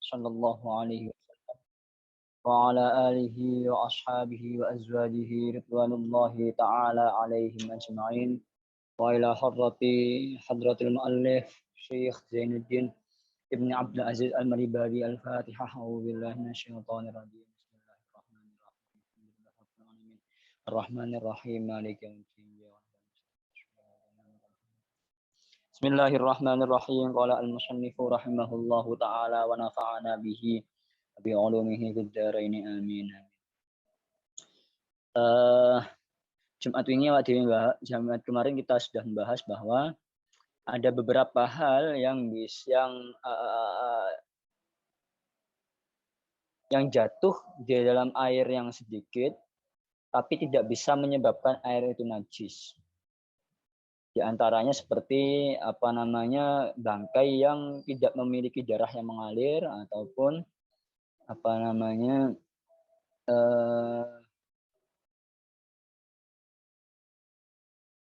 sallallahu alaihi wa ala alihi wa ashabihi wa azwajihi ridwanullahi ta'ala alaihim ajma'in wa ila hadratil muallif Syekh Zainuddin Ibn Abdul Aziz Al-Maribadi Al-Fatihah. A'udzu billahi minasyaitonir rajim. Bismillahirrahmanirrahim. Ar-Rahmanir-Rahim. Maliki yaumiddin. Bismillahirrahmanirrahim. Qala al-musannifu rahimahullahu taala wa nafa'ana bihi bi ulumihi fid dharain amin. Jumat ini Jumat kemarin kita sudah membahas bahwa ada beberapa hal yang jatuh di dalam air yang sedikit tapi tidak bisa menyebabkan air itu najis. Di antaranya seperti bangkai yang tidak memiliki darah yang mengalir ataupun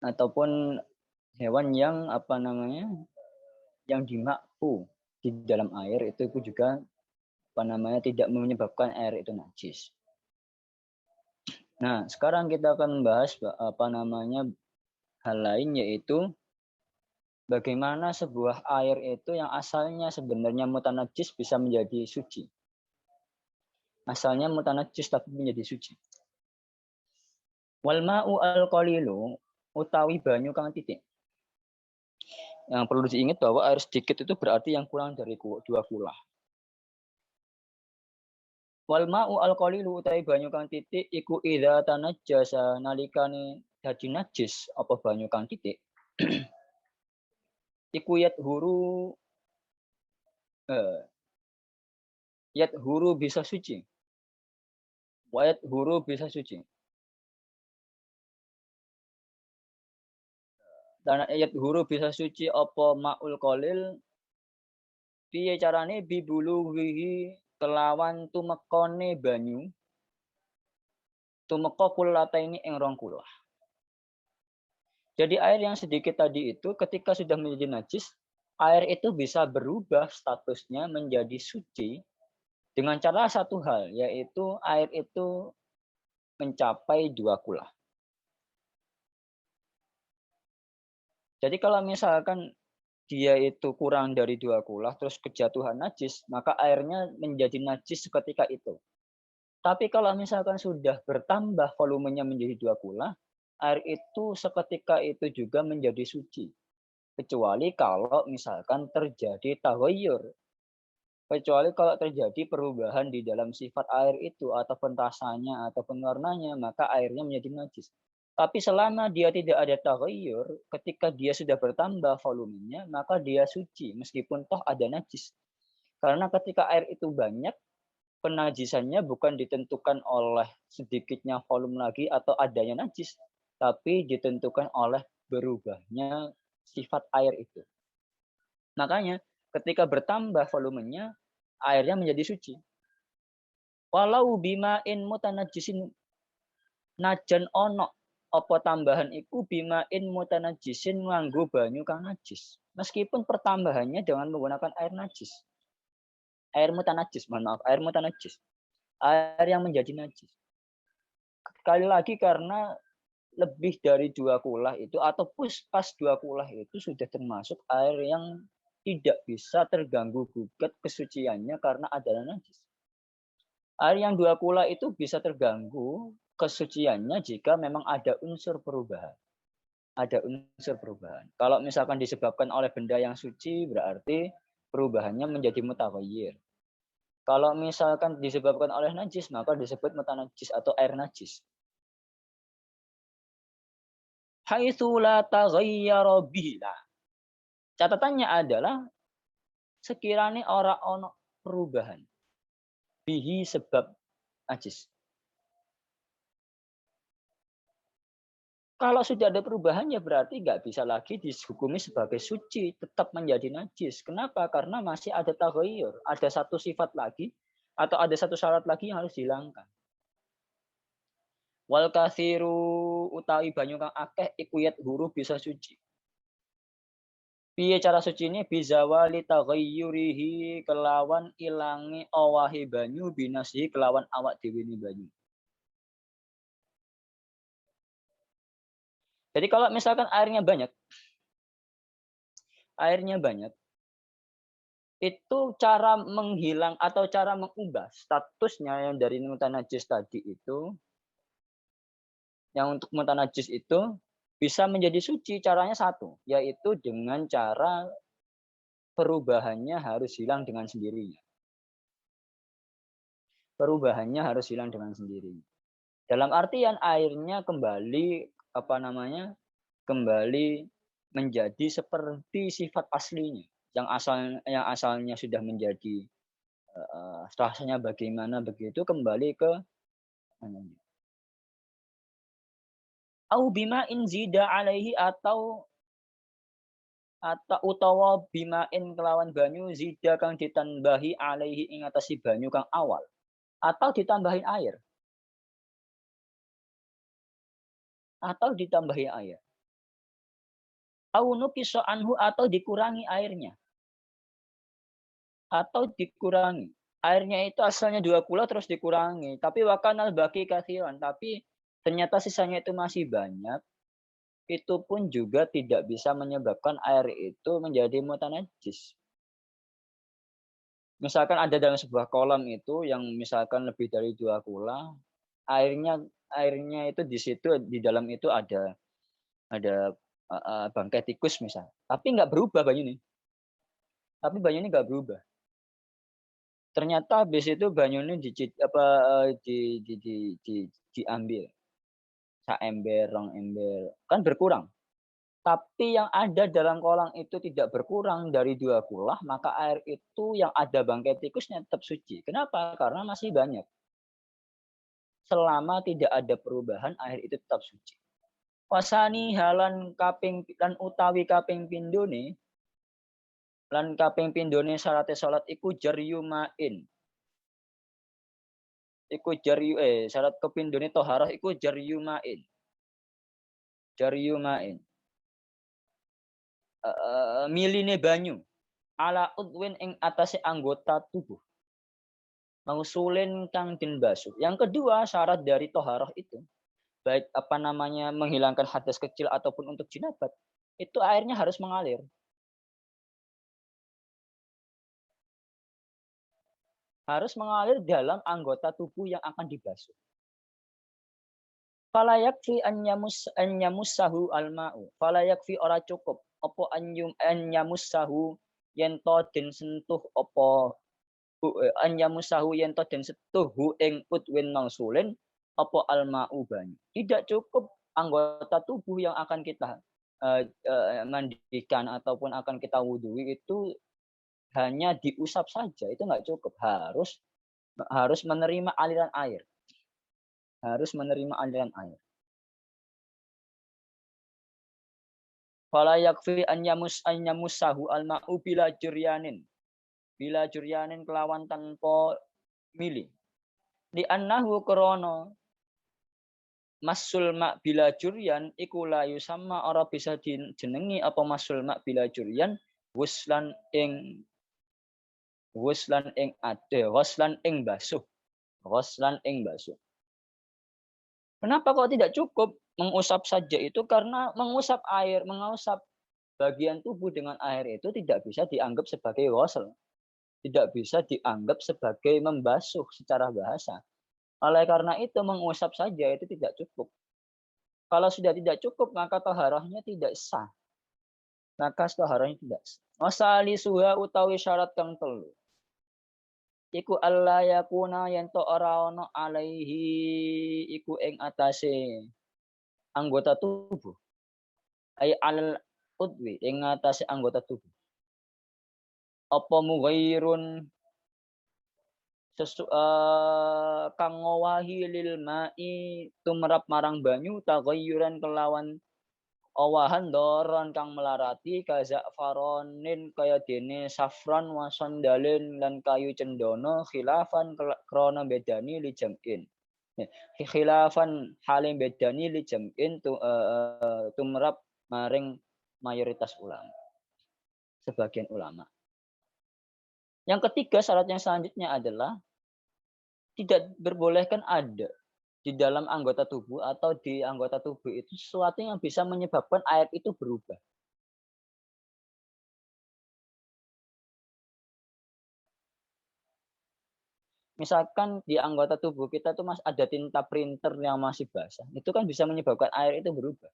ataupun hewan yang yang dimakfu di dalam air itu juga tidak menyebabkan air itu najis. Nah, sekarang kita akan membahas hal lain, yaitu bagaimana sebuah air itu yang asalnya sebenarnya mutanajis bisa menjadi suci. Asalnya mutanajis tapi menjadi suci. Wal ma'u al-qalilu utawi banyu kang titik. Yang perlu diingat bahwa air sedikit itu berarti yang kurang dari 2 kulah. Wal ma'u al-qalilu utawi banyu kang titik iku idza tanajjasa nalikane dadi najis apa banyu kang titik. Iku yathuru bisa suci. Wa yathuru bisa suci. Dan yathuru bisa suci apa ma'ul qalil piye carane bibuluhi kelawan tumekone banyu tumeka kulataini ing 2 kulah. Jadi air yang sedikit tadi itu ketika sudah menjadi najis, air itu bisa berubah statusnya menjadi suci dengan cara satu hal, yaitu air itu mencapai 2 kulah. Jadi kalau misalkan dia itu kurang dari 2 kulah terus kejatuhan najis, maka airnya menjadi najis seketika itu. Tapi kalau misalkan sudah bertambah volumenya menjadi 2 kulah, air itu seketika itu juga menjadi suci. Kecuali kalau misalkan terjadi taghayyur. Kecuali kalau terjadi perubahan di dalam sifat air itu ataupun rasanya ataupun warnanya, maka airnya menjadi najis. Tapi selama dia tidak ada taghayyur, ketika dia sudah bertambah volumenya, maka dia suci meskipun toh ada najis. Karena ketika air itu banyak, penajisannya bukan ditentukan oleh sedikitnya volume lagi atau adanya najis, tapi ditentukan oleh berubahnya sifat air itu. Makanya ketika bertambah volumenya, airnya menjadi suci. Walau bima'in mutanajisin najan ono apa tambahan iku bima'in mutanajisin nganggo banyu kang najis. Meskipun pertambahannya dengan menggunakan air najis. Air mutanajis, air mutanajis. Air yang menjadi najis. Sekali lagi karena lebih dari 2 kulah itu atau pas 2 kulah itu sudah termasuk air yang tidak bisa terganggu gugat kesuciannya karena adanya najis. Air yang 2 kulah itu bisa terganggu kesuciannya jika memang ada unsur perubahan. Ada unsur perubahan. Kalau misalkan disebabkan oleh benda yang suci berarti perubahannya menjadi mutaghayyir. Kalau misalkan disebabkan oleh najis, maka disebut mutanajis atau air najis. Haitsu la taghayyara bihi. Catatannya adalah sekiranya ora ono perubahan. Bihi sebab najis. Kalau sudah ada perubahan ya berarti nggak bisa lagi dihukumi sebagai suci, tetap menjadi najis. Kenapa? Karena masih ada taghayyur, ada satu sifat lagi atau ada satu syarat lagi yang harus dihilangkan. Wal katsiru utawi banyu kang akeh iku huru bisa suci. Piye cara suci ini bizawali taghayyurihi kelawan ilangi awahe banyu binasi kelawan awak dhewe banyu. Jadi kalau misalkan airnya banyak, itu cara menghilang atau cara mengubah statusnya yang dari mutanajis tadi itu, yang untuk mutanajis itu bisa menjadi suci caranya satu, yaitu dengan cara perubahannya harus hilang dengan sendirinya. Perubahannya harus hilang dengan sendirinya. Dalam artian airnya kembali kembali menjadi seperti sifat aslinya yang asalnya sudah menjadi rasanya bagaimana begitu kembali ke au bima'in zida alaihi atau utawa bima'in kelawan banyu zida kang ditambahi alaihi ing atase banyu kang awal atau ditambahin air au nuqisa anhu atau dikurangi airnya airnya itu asalnya 2 kula terus dikurangi tapi wakanal baki kathiran tapi ternyata sisanya itu masih banyak itu pun juga tidak bisa menyebabkan air itu menjadi mutanajis. Misalkan ada dalam sebuah kolam itu yang misalkan lebih dari 2 kula, airnya airnya itu di situ di dalam itu ada bangkai tikus misal, tapi nggak berubah banyunya. Tapi banyunya nggak berubah. Ternyata habis itu banyunya diambil. Saember, rong ember, kan berkurang. Tapi yang ada dalam kolam itu tidak berkurang dari 2 kulah, maka air itu yang ada bangkai tikusnya tetap suci. Kenapa? Karena masih banyak. Selama tidak ada perubahan, air itu tetap suci. Wasani halan kaping lan utawi kaping pindone syarate salat iku jaryumain. Syarat kepindone toharah iku jaryumain. Miline banyu ala udwin ing atase anggota tubuh. Mausulin kang den basuh. Yang kedua syarat dari toharah itu baik menghilangkan hadas kecil ataupun untuk jinabat itu airnya harus mengalir. Harus mengalir dalam anggota tubuh yang akan dibasuh. Fala yakfi an yamussahu alma'u. Fala yakfi ora cukup apa an yamussahu yen to den sentuh apa an yamussahu yen to den setuhu ing utwin mangsulin apa alma'u banyu. Tidak cukup anggota tubuh yang akan kita mandikan ataupun akan kita wudhui itu hanya diusap saja, itu nggak cukup. Harus menerima aliran air. Fala yakfi an yamussahu al-ma'u bila juryanin kelawan tanpa milih. Di annahu krana masul mak bila juryan iku la yusamma ora bisa dijenengi apa masul mak bila juryan wuslan ing basuh. Kenapa kok tidak cukup mengusap saja itu? Karena mengusap bagian tubuh dengan air itu tidak bisa dianggap sebagai ghusl. Tidak bisa dianggap sebagai membasuh secara bahasa. Oleh karena itu mengusap saja itu tidak cukup. Kalau sudah tidak cukup maka taharahnya tidak sah. Wasali suha utawi syarat kang telu. Iku alla yakuna yen to ora ana alaihi iku ing atase anggota tubuh. Ai alal udwi ing atase anggota tubuh. Apa mughairun kang ngowahi lil mai tumrap marang banyu taghayyuran kelawan owahan doron kang melarati kaza faronin kaya dene safran wasandalin lan kayu cendana khilafan krana bedani li jam'in. Khilafan halim bedani li jam'in tumrap maring mayoritas ulama. sebagian ulama. Yang ketiga, syarat yang selanjutnya adalah tidak berbolehkan ada di dalam anggota tubuh atau di anggota tubuh itu sesuatu yang bisa menyebabkan air itu berubah. Misalkan di anggota tubuh kita tuh masih ada tinta printer yang masih basah, itu kan bisa menyebabkan air itu berubah.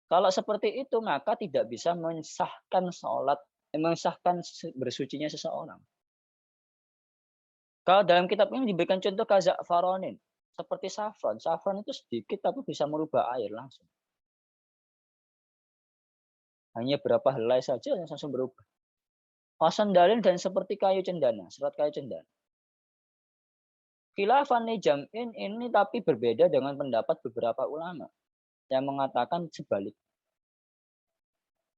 Kalau seperti itu maka tidak bisa mensahkan bersucinya seseorang. Kalau dalam kitab ini diberikan contoh kaza'faronin, seperti safran. Safran itu sedikit tapi bisa merubah air langsung. Hanya berapa helai saja langsung berubah. Wasandalin dan seperti kayu cendana, serat kayu cendana. Khilafan li jam'in ini tapi berbeda dengan pendapat beberapa ulama yang mengatakan sebalik.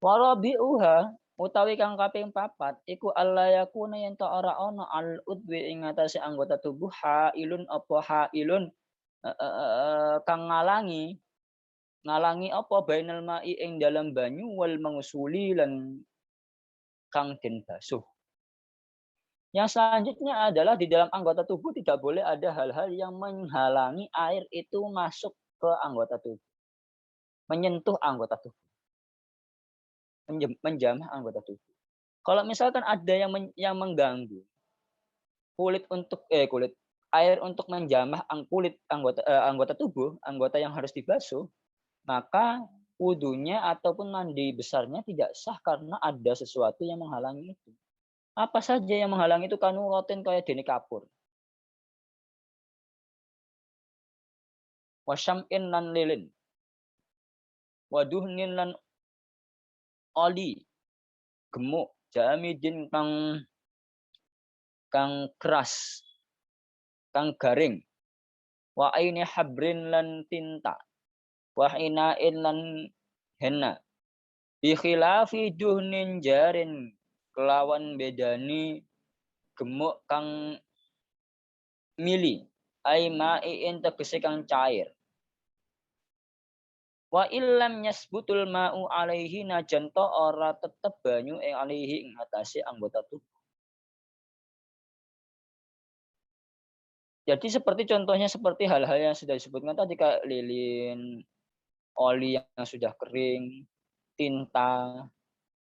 Warabi'uha utawi kang kaping 4 iku alla yakuna yen ta ora ana al udwi ing atase anggota tubuh hailun apa hailun kang ngalangi apa bainal ma'i ing dalam banyu wal mangsuli lan kang den basuh. Yang selanjutnya adalah di dalam anggota tubuh tidak boleh ada hal-hal yang menghalangi air itu masuk ke anggota tubuh, menyentuh anggota tubuh. Menjamah anggota tubuh. Kalau misalkan ada yang mengganggu kulit air untuk menjamah kulit anggota tubuh, anggota yang harus dibasuh, maka wudunya ataupun mandi besarnya tidak sah karena ada sesuatu yang menghalangi itu. Apa saja yang menghalangi itu kanurotin kayak dene kapur. Wasyam'in lan lilin. Waduhnin lan oli gemuk jamidin kang keras kang garing wa aini habrin lan tinta wa inain lan henna bi khilafi duhnin jarin kelawan bedani gemuk kang mili ai ma'iin tegese kang cair wa illam yasbutul ma'u alaihi najan to ora tetep banyu ing alaihi ing atase anggota tubuh. Jadi seperti contohnya seperti hal-hal yang sudah disebutkan tadi kayak lilin, oli yang sudah kering, tinta,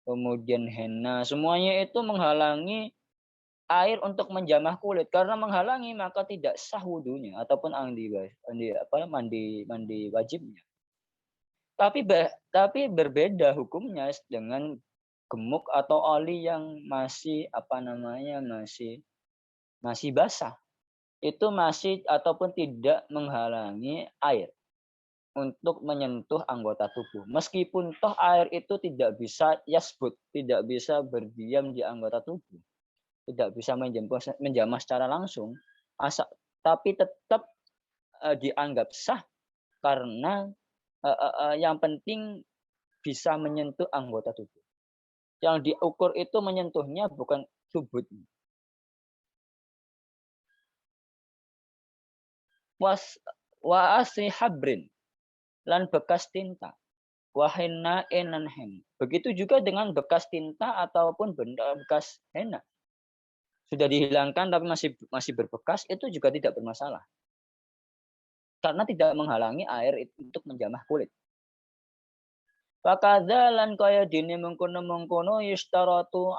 kemudian henna, semuanya itu menghalangi air untuk menjamah kulit. Karena menghalangi maka tidak sah wudunya ataupun mandi wajibnya. Tapi berbeda hukumnya dengan gemuk atau oli yang masih masih basah. Itu masih ataupun tidak menghalangi air untuk menyentuh anggota tubuh. Meskipun toh air itu tidak bisa yasbut, tidak bisa berdiam di anggota tubuh. Tidak bisa menjamah secara langsung, tapi tetap dianggap sah karena yang penting bisa menyentuh anggota tubuh. Yang diukur itu menyentuhnya bukan subutnya. Wa asri habrin lan bekas tinta. Wa henna enan hen. Begitu juga dengan bekas tinta ataupun bekas henna. Sudah dihilangkan tapi masih berbekas, itu juga tidak bermasalah. Karena tidak menghalangi air untuk menjamah kulit. Fakadza lan kaya dene mengkono yustaratu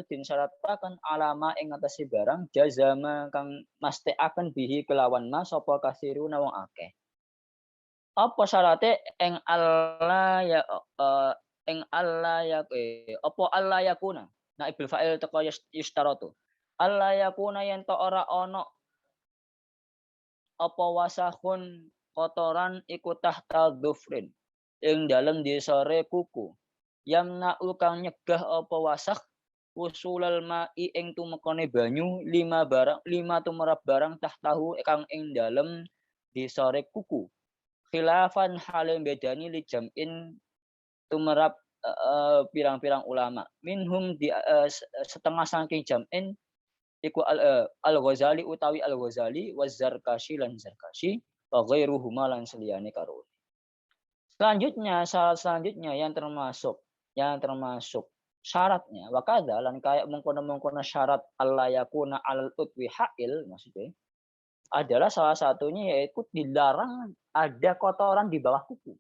din syarataken alama ing atase barang jazama kang mastekaken bihi kelawan mas sapa kasiruna wong akeh. Apa syarate ing Allah ya apa Allah yakuna. Nah ibil fa'il teko yustaratu. Allah yakuna yen to ora ana apa wasahun kotoran iku tahta dhufrin ing dalem disore kuku yamna'u kang nyegah apa wasak usulal ma'i ing tumekane banyu lima tumrap barang tahtahu kang ing dalem disore kuku khilafan hale bedani li jam'in tumrap pirang-pirang ulama minhum di setengah saking jam'in iku al-Ghazali utawi al-Ghazali waz-Zarkashi lan Zarkashi wa ghairuhuma lan seliyane karo. Syarat selanjutnya yang termasuk yang termasuk syaratnya wa kadza lan kaya mengkono-mengkono syarat alla yakuna alal utwi ha'il maksudnya adalah salah satunya yaitu dilarang ada kotoran di bawah kuku.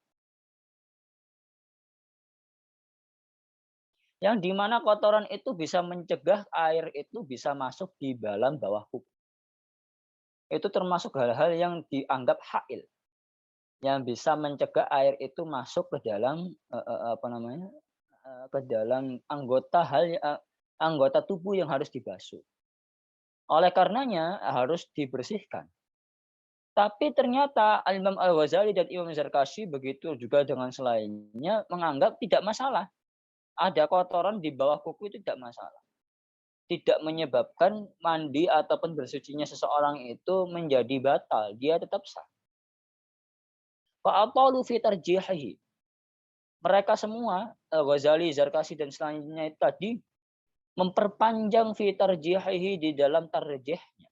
Yang di mana kotoran itu bisa mencegah air itu bisa masuk di dalam bawah kuku. Itu termasuk hal-hal yang dianggap ha'il, yang bisa mencegah air itu masuk ke dalam, apa namanya, ke dalam anggota tubuh yang harus dibasuh. Oleh karenanya harus dibersihkan. Tapi ternyata Imam Al-Ghazali dan Imam Zarkashi begitu juga dengan selainnya menganggap tidak masalah. Ada kotoran di bawah kuku itu tidak masalah. Tidak menyebabkan mandi ataupun bersucinya seseorang itu menjadi batal, dia tetap sah. Fa'atalu fi tarjihihi. Mereka semua, Ghazali, Zarkashi dan selanjutnya itu tadi memperpanjang fi tarjihihi di dalam tarjihnya.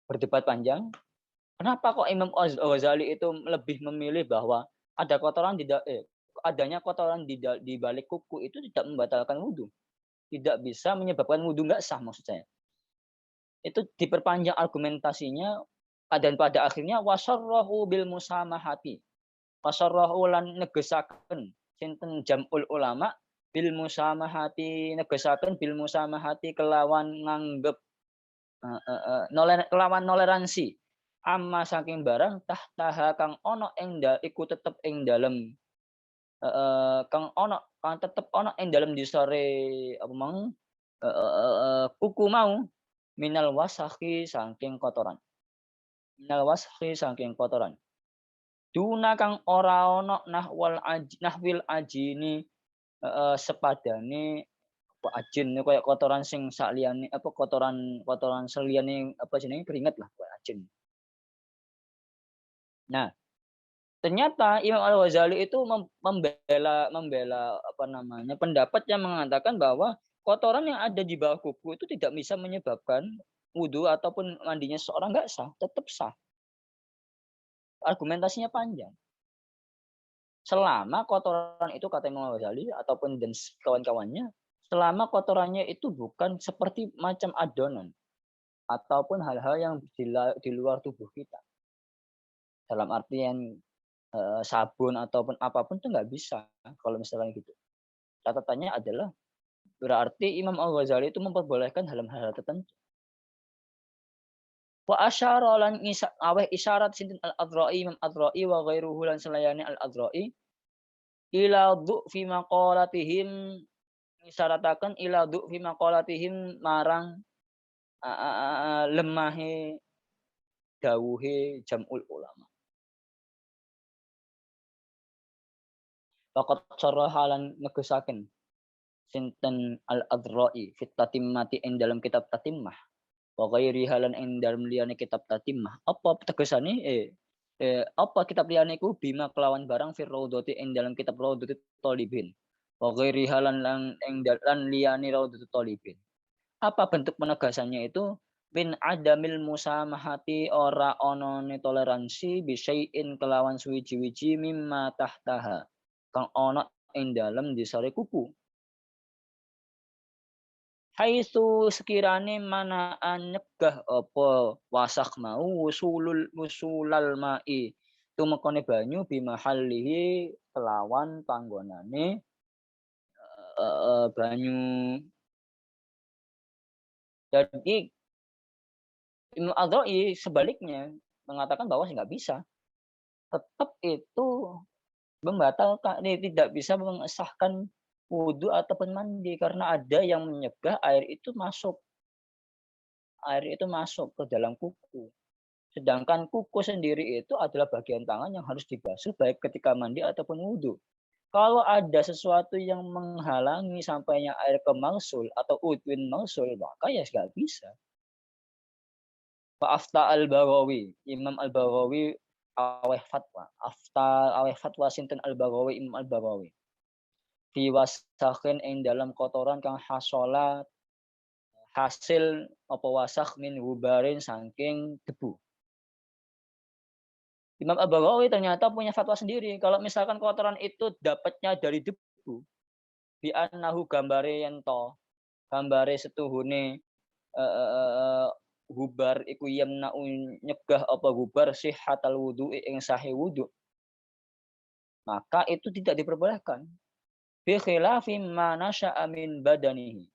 Berdebat panjang. Kenapa kok Imam Ghazali itu lebih memilih bahwa adanya kotoran di balik kuku itu tidak membatalkan wudhu, tidak bisa menyebabkan wudhu nggak sah maksud saya. Itu diperpanjang argumentasinya dan pada akhirnya wasarrahu bil musamahati. Wasarrahu lan negesaken sinten jamul ulama bil musamahati negesaken bil musamahati kelawan nganggep kelawan toleransi amma saking barang tahtaha kang ono ing iku tetep ing dalem kang tetep ono ing dalem disore apa mau kuku mau minal wasakhi saking kotoran. Minal wasakhi saking kotoran. Duna kang ora ono nahwil ajini sepadane apa ajin kayak kotoran sing sak liyane apa kotoran seliyane apa jenenge keringat lah kayak ajin. Nah, ternyata Imam Al-Ghazali itu membela apa namanya pendapat yang mengatakan bahwa kotoran yang ada di bawah kuku itu tidak bisa menyebabkan wudhu ataupun mandinya seorang nggak sah, tetap sah. Argumentasinya panjang. Selama kotoran itu kata Imam Al-Ghazali ataupun dan kawan-kawannya, selama kotorannya itu bukan seperti macam adonan ataupun hal-hal yang di luar tubuh kita. Dalam artian sabun ataupun apapun itu nggak bisa kalau misalnya gitu. Catatannya adalah berarti Imam Al-Ghazali itu memperbolehkan hal-hal tertentu. Wa asyara lan aweh isyarat sinten Al-Adra'i Imam Adra'i wa ghairuhu lan selayani Al-Adra'i ila fi maqalatihim isyarataken ila fi maqalatihim marang lemahe dawuhe jamul ulama. Faqat sarahalan negesaken sinten Al-Adra'i fit tatimmati ing dalam kitab Tatimmah wa ghairi halan ing dalam liyane kitab Tatimmah. Apa tegesane apa kitab liyane iku bima kelawan barang fir raudhati ing dalam kitab Raudhatul Thalibin. Wa ghairi halan ing dalam liyane Raudhatul Thalibin. Apa bentuk penegasannya itu? Min adamil musamahati ora onone toleransi bisyai'in kelawan suwiji-wiji mimma tahtaha kang ana ing dalem disare kuku. Haitsu sekirane manaan nyegah apa wasak mau wusulal mai tumekone banyu bimahallihi kelawan panggonane banyu. Jadi Ibnu Adha'i sebaliknya mengatakan bahwa nggak bisa. Tetap itu membatalkan tidak bisa mengesahkan wudhu ataupun mandi karena ada yang menyegah air itu masuk ke dalam kuku. Sedangkan kuku sendiri itu adalah bagian tangan yang harus dibasuh baik ketika mandi ataupun wudhu. Kalau ada sesuatu yang menghalangi sampainya air ke mausul atau udwin mausul, maka ya nggak bisa. Afta al-Baghawi, Imam al-Baghawi aweh fatwa sinten al-Baghawi Imam al-Baghawi. Fi wasakhin ing dalam kotoran kang hasolat hasil apa wasakh min hubarin saking debu. Imam Al-Baghawi ternyata punya fatwa sendiri. Kalau misalkan kotoran itu dapatnya dari debu, bi annahu gambare yen to gambare setuhune gubar iku yamna'u nyegah apa gubar sihhatal wudu'i ing sahih wudu, maka itu tidak diperbolehkan. Bi khilafi ma nasya'a min badanihi.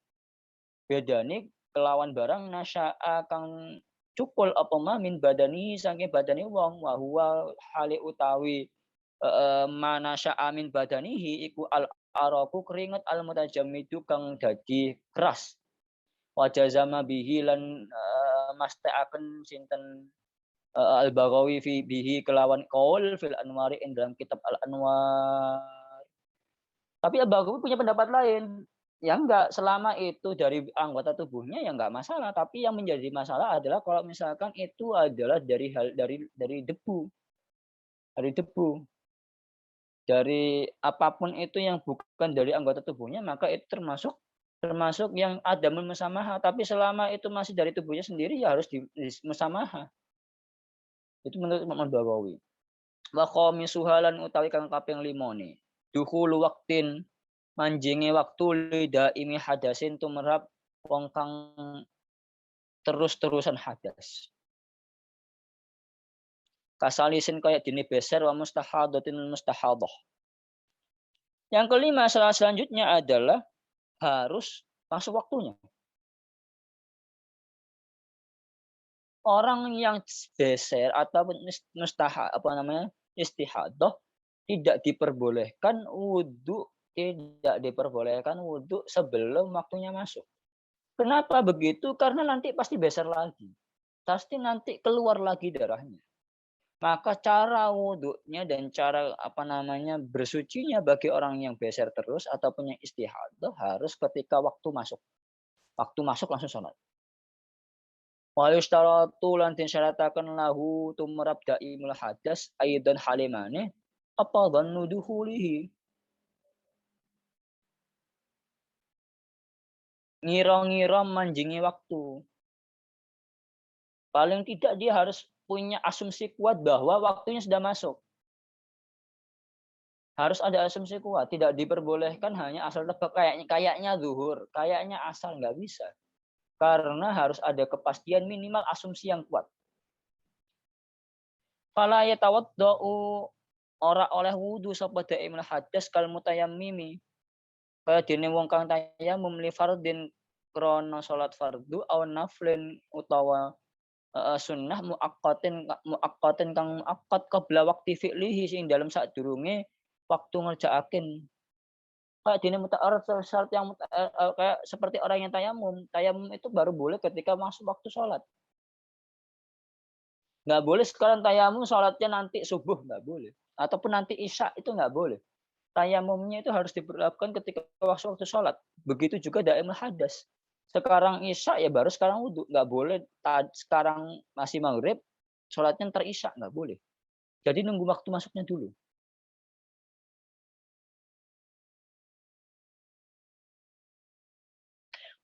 Bedane kelawan barang nasya'a kang cukul apa ma min badanihi saking badane wong wa huwa hale utawi ma nasya'a min badanihi iku al araku keringet al mutajammidu kang dadi keras. Wa jazama bihi lan masta'aken sinten Al-Baghawi fi bihi kelawan qaul fil anwari ing dalam kitab Al-Anwar. Tapi Al-Baghawi punya pendapat lain. Ya enggak, selama itu dari anggota tubuhnya ya enggak masalah, tapi yang menjadi masalah adalah kalau misalkan itu adalah dari debu. Dari debu. Dari apapun itu yang bukan dari anggota tubuhnya, maka itu termasuk yang ada musamaha, tapi selama itu masih dari tubuhnya sendiri ya harus musamaha. Itu menurut Imam Al-Baghawi. Wa qamisuha lan utawi kang kaping 5 dukhulu waqtin manjinge waktu lidaimi hadasin tumrap wong kang terus-terusan hadas. Kasalisin kayak dini beser wa mustahadatin mustahadah. Yang kelima selanjutnya adalah harus masuk waktunya. Orang yang beser ataupun istihadah tidak diperbolehkan wudhu sebelum waktunya masuk. Kenapa begitu? Karena nanti pasti beser lagi. Pasti nanti keluar lagi darahnya. Maka cara wudhunya dan cara bersucinya bagi orang yang beser terus ataupun yang istihadah harus ketika waktu masuk. Waktu masuk langsung sholat. Wa yushtaratu lan disyarataken lahu tumrap daimul hadas aidan halimane apa dhannu dukhulihi. Ngira-ngira manjingi waktu. Paling tidak dia harus punya asumsi kuat bahwa waktunya sudah masuk. Harus ada asumsi kuat, tidak diperbolehkan hanya asal tebak kayaknya zuhur, kayaknya asal, nggak bisa. Karena harus ada kepastian minimal asumsi yang kuat. Fala yatawaddau ora oleh wudu sapa daimul hadas kal mutayammimi. Kaya dene wong kang tayammum li fardhin krana salat fardu aw naflin utawa sunnah muaqqatin kang muaqqat qabla waqti fi'lihi sing dalam sadurunge waktu ngerjakaken. Kayak dene syarat yang kayak seperti orang yang tayamum. Tayamum itu baru boleh ketika masuk waktu sholat. Nggak boleh sekarang tayamum sholatnya nanti subuh, nggak boleh. Ataupun nanti isya itu nggak boleh. Tayamumnya itu harus diberlakukan ketika waktu sholat. Begitu juga daimul hadas. Sekarang isya ya baru sekarang wudhu. Nggak boleh sekarang masih maghrib, sholatnya ntar isya, nggak boleh. Jadi nunggu waktu masuknya dulu.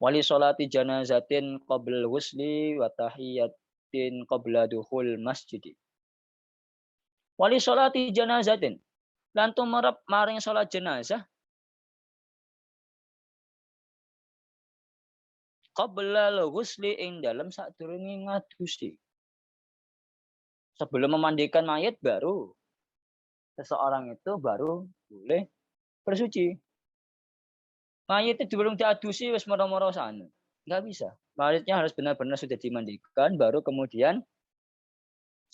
Wali sholati janazatin qabla ghusli wa tahiyatin qabla dukhul masjid. Wali sholati janazatin lan tumrap maring salat jenazah qabla ghusli ing dalem sadurunge ngadusi. Sebelum memandikan mayat baru seseorang itu baru boleh bersuci. Mayat itu belum diadusi wis moro-moro sana. Enggak bisa. Mayatnya harus benar-benar sudah dimandikan baru kemudian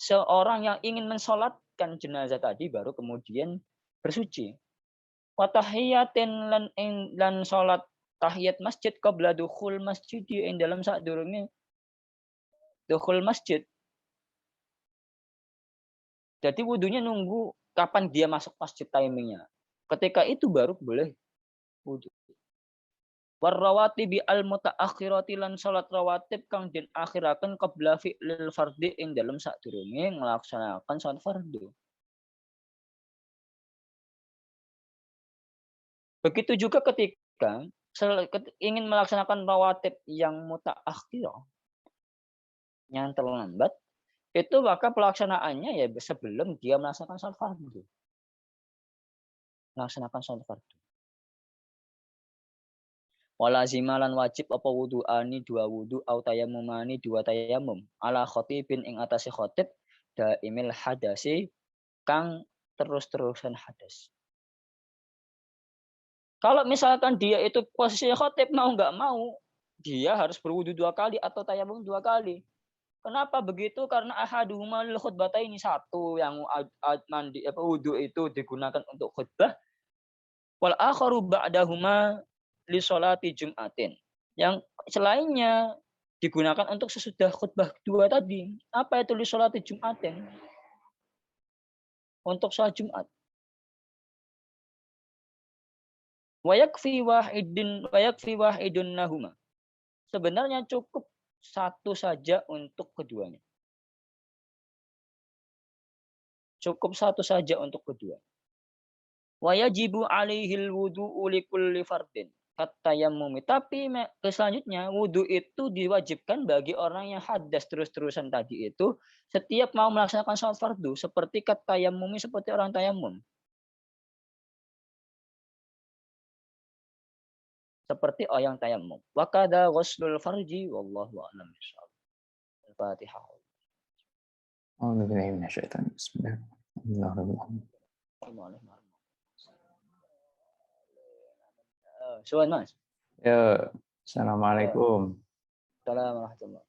seorang yang ingin mensolatkan jenazah tadi baru kemudian bersuci. Wa tahiyatin lan salat tahiyat masjid qabla dukhul masjid ing dalam sadurunge dukhul masjid. Jadi wudunya nunggu kapan dia masuk masjid timingnya. Ketika itu baru boleh wudu. Warrawatibi al mutaakhirati lan salat rawatib kang den akhiraken qabla fi'lil fardhi ing dalem sadurunge nglaksanakan salat fardu. Begitu juga ketika ingin melaksanakan rawatib yang mutaakhirah yang terlambat, itu maka pelaksanaannya ya sebelum dia melaksanakan salat fardu. Melaksanakan salat fardu. Walazimalan wajib apa wudu'ani dua wudu au tayammumani dua tayammum ala khatibin ing atase khatib daimil hadasi kang terus-terusan hadas. Kalau misalkan dia itu posisi khatib mau nggak mau, dia harus berwudu 2 kali atau tayamum 2 kali. Kenapa begitu? Karena ahaduhuma lil khutbataini, satu yang mandi wudu itu digunakan untuk khutbah, wal akharu ba'dahuma li sholati jum'atin. Yang selainnya digunakan untuk sesudah khutbah kedua tadi. Apa itu li sholati jum'atin? Untuk sholat Jumat. Wa yakfi wahidun nahuma. Sebenarnya cukup satu saja untuk keduanya. Cukup satu saja untuk kedua. Wa yajibu alaihil wudu'u likulli fardin katayammumi. Tapi selanjutnya wudu itu diwajibkan bagi orang yang hadas terus-terusan tadi itu setiap mau melaksanakan sholat fardu seperti katayammumi, seperti orang tayamum. Seperti orang tayamum. Wa kadza ghuslul farji wallahu a'lam bishawab. Al-Fatihah. A'udzu billahi minasyaitonir rajim. Bismillahirrahmanirrahim. Suwan Mas. Ya, assalamualaikum. Assalamualaikum warahmatullahi